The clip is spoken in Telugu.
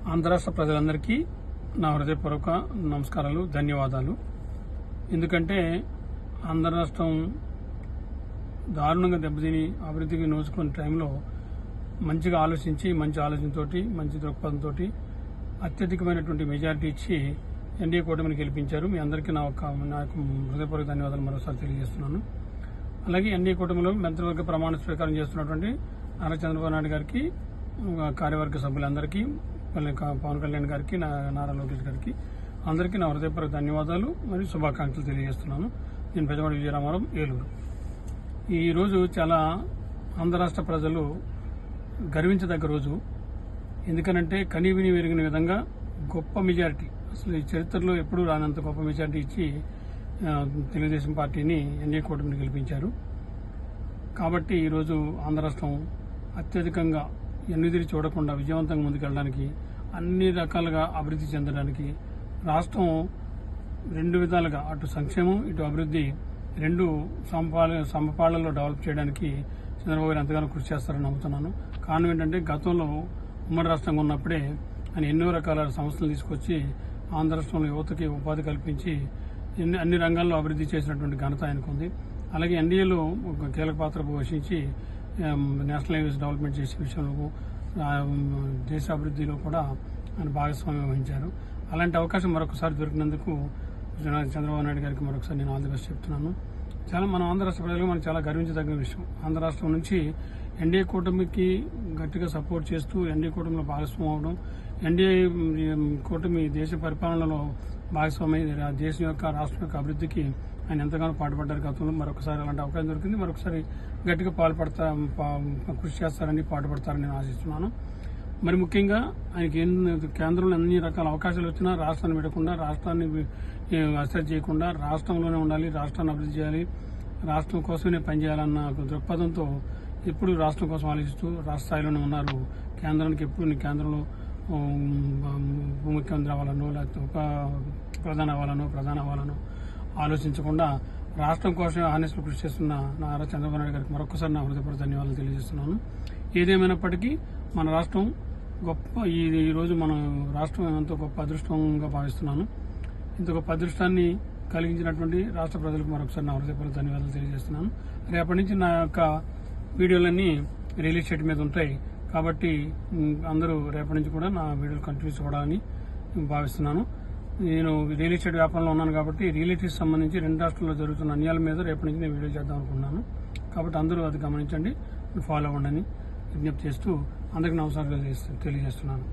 ఆంధ్ర రాష్ట్ర ప్రజలందరికీ నా హృదయపూర్వక నమస్కారాలు, ధన్యవాదాలు. ఎందుకంటే ఆంధ్ర రాష్ట్రం దారుణంగా దెబ్బతిని అభివృద్ధికి నోచుకునే టైంలో మంచిగా ఆలోచించి మంచి ఆలోచనతోటి మంచి దృక్పథంతో అత్యధికమైనటువంటి మెజారిటీ ఇచ్చి ఎన్డీఏ కూటమిని గెలిపించారు. మీ అందరికీ నాకు హృదయపూర్వక ధన్యవాదాలు మరోసారి తెలియజేస్తున్నాను. అలాగే ఎన్డీఏ కూటమిలో మంత్రివర్గ ప్రమాణ స్వీకారం చేస్తున్నటువంటి నారా చంద్రబాబు నాయుడు గారికి, కార్యవర్గ సభ్యులందరికీ, పవన్ కళ్యాణ్ గారికి, నారా లోకేష్ గారికి అందరికీ నా హృదయపూర్వక ధన్యవాదాలు మరియు శుభాకాంక్షలు తెలియజేస్తున్నాను. నేను పెద్దవాడి విజయరామారావు, ఏలూరు. ఈరోజు చాలా ఆంధ్ర రాష్ట్ర ప్రజలు గర్వించదగ్గ రోజు. ఎందుకనంటే కనీవిని ఎరిగిన విధంగా గొప్ప మెజారిటీ, అసలు ఈ చరిత్రలో ఎప్పుడూ రానంత గొప్ప మెజారిటీ ఇచ్చి తెలుగుదేశం పార్టీని ఎన్డీఏ కూటమిని గెలిపించారు. కాబట్టి ఈరోజు ఆంధ్ర రాష్ట్రం అత్యధికంగా ఎన్నిదిరి చూడకుండా విజయవంతంగా ముందుకెళ్ళడానికి, అన్ని రకాలుగా అభివృద్ధి చెందడానికి, రాష్ట్రం రెండు విధాలుగా అటు సంక్షేమం ఇటు అభివృద్ధి రెండు సమపాళ్లలో డెవలప్ చేయడానికి చంద్రబాబు గారు ఎంతగానో కృషి చేస్తారని నమ్ముతున్నాను. కారణం ఏంటంటే గతంలో ఉమ్మడి రాష్ట్రంగా ఉన్నప్పుడే ఆయన ఎన్నో రకాల సంస్థలు తీసుకొచ్చి ఆంధ్ర రాష్ట్రంలో యువతకి ఉపాధి కల్పించి అన్ని రంగాల్లో అభివృద్ధి చేసినటువంటి ఘనత ఆయనకు ఉంది. అలాగే ఎన్డీఏలో ఒక కీలక పాత్ర పోషించి నేషనల్ హైవేస్ డెవలప్మెంట్ చేసే విషయంలో, దేశ అభివృద్ధిలో కూడా ఆయన భాగస్వామ్యం వహించారు. అలాంటి అవకాశం మరొకసారి దొరికినందుకు చంద్రబాబు నాయుడు గారికి మరొకసారి నేను ఆల్ ది బెస్ట్ చెప్తున్నాను. మన ఆంధ్ర రాష్ట్ర ప్రజలకు మనకు చాలా గర్వించదగ్గ విషయం. ఆంధ్ర రాష్ట్రం నుంచి ఎన్డీఏ కూటమికి గట్టిగా సపోర్ట్ చేస్తూ ఎన్డీఏ కూటమిలో భాగస్వామ్యం అవడం, ఎన్డీఏ కూటమి దేశ పరిపాలనలో భాగస్వామ్యం, దేశం యొక్క రాష్ట్రం యొక్క అభివృద్ధికి ఆయన ఎంతగానో పాటుపడ్డారు గతంలో. మరొకసారి అలాంటి అవకాశం దొరికింది. మరొకసారి గట్టిగా కృషి చేస్తారని, పాటుపడతారని నేను ఆశిస్తున్నాను. మరి ముఖ్యంగా ఆయనకి కేంద్రంలో అన్ని రకాల అవకాశాలు వచ్చినా రాష్ట్రాన్ని విడకుండా, రాష్ట్రాన్ని అశ్రద్ధ చేయకుండా రాష్ట్రంలోనే ఉండాలి, రాష్ట్రాన్ని అభివృద్ధి చేయాలి, రాష్ట్రం కోసమే పనిచేయాలన్న దృక్పథంతో ఎప్పుడు రాష్ట్రం కోసం ఆలోచిస్తూ రాష్ట్ర స్థాయిలోనే ఉన్నారు. కేంద్రానికి ఎప్పుడు కేంద్రంలో ఉప ముఖ్యమంత్రి అవ్వాలనో లేకపోతే ప్రధాని అవ్వాలనో ఆలోచించకుండా రాష్ట్రం కోసం ఆనెస్ట్లో కృషి చేస్తున్న నారా చంద్రబాబు నాయుడు గారికి మరొకసారి నా హృదయపూర్వక ధన్యవాదాలు తెలియజేస్తున్నాను. ఏదేమైనప్పటికీ మన రాష్ట్రం గొప్ప, ఈరోజు మన రాష్ట్రం ఎంతో గొప్ప అదృష్టంగా భావిస్తున్నాను. ఇంత గొప్ప అదృష్టాన్ని కలిగించినటువంటి రాష్ట్ర ప్రజలకు మరొకసారి నా హృదయపూర్వక ధన్యవాదాలు తెలియజేస్తున్నాను. రేపటి నుంచి నా యొక్క వీడియోలన్నీ రియల్ ఎస్టేట్ మీద ఉంటాయి కాబట్టి అందరూ రేపటి నుంచి కూడా నా వీడియోలు కంటిన్యూ చూడాలని భావిస్తున్నాను. నేను రియల్ ఎస్టేట్ వ్యాపారంలో ఉన్నాను కాబట్టి రియల్ ఎస్టేట్ సంబంధించి రెండు రాష్ట్రాల్లో జరుగుతున్న అన్యాయాల మీద రేపటి నుంచి నేను వీడియో చేద్దాం అనుకున్నాను. కాబట్టి అందరూ అది గమనించండి, ఫాలో అవ్వండి అని విజ్ఞప్తి చేస్తూ అందరికీ నమస్కారాలు తెలియజేస్తున్నాను.